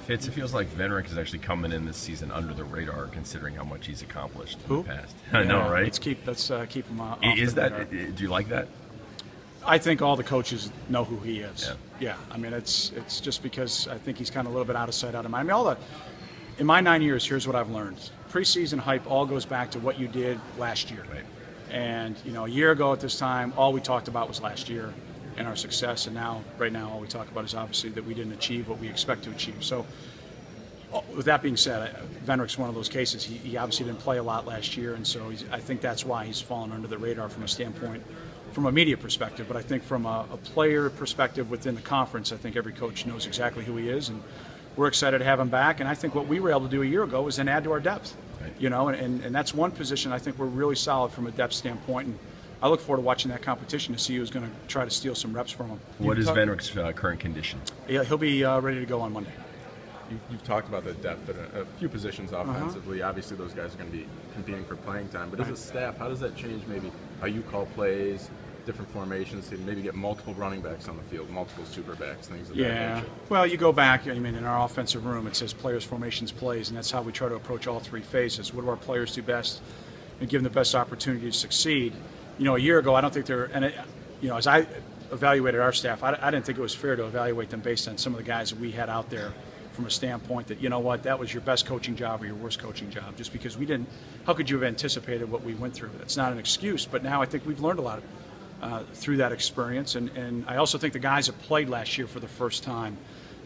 Fitz, it feels like Venrick is actually coming in this season under the radar, considering how much he's accomplished in the past. I know, right? Let's keep him off Is the that? radar. Do you like that? I think all the coaches know who he is. Yeah. I mean, it's just because I think he's kind of a little bit out of sight, out of mind. I mean, in my 9 years, here's what I've learned. Preseason hype all goes back to what you did last year. Right. And, a year ago at this time, all we talked about was last year and our success. And right now, all we talk about is obviously that we didn't achieve what we expect to achieve. So with that being said, Venrick's one of those cases. He obviously didn't play a lot last year. And so I think that's why he's fallen under the radar from a standpoint, from a media perspective. But I think from a player perspective within the conference, I think every coach knows exactly who he is. And we're excited to have him back. And I think what we were able to do a year ago was then add to our depth. Right. And that's one position I think we're really solid from a depth standpoint. And I look forward to watching that competition to see who's going to try to steal some reps from him. What is Venrick's current condition? Yeah, he'll be ready to go on Monday. You've talked about the depth at a few positions offensively. Obviously, those guys are going to be competing for playing time. But as a staff, how does that change maybe how you call plays, different formations, to maybe get multiple running backs on the field, multiple super backs, things of that nature? Well, you go back, in our offensive room, it says players, formations, plays, and that's how we try to approach all three phases. What do our players do best and give them the best opportunity to succeed? A year ago, I don't think as I evaluated our staff, I didn't think it was fair to evaluate them based on some of the guys that we had out there from a standpoint that, that was your best coaching job or your worst coaching job, just because how could you have anticipated what we went through? That's not an excuse, but now I think we've learned a lot through that experience. And I also think the guys that played last year for the first time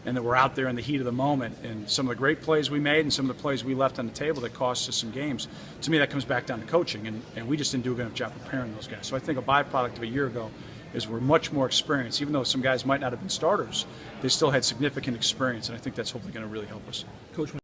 and that were out there in the heat of the moment, and some of the great plays we made and some of the plays we left on the table that cost us some games, to me that comes back down to coaching, and we just didn't do a good enough job preparing those guys. So I think a byproduct of a year ago is we're much more experienced. Even though some guys might not have been starters, they still had significant experience, and I think that's hopefully going to really help us. Coach,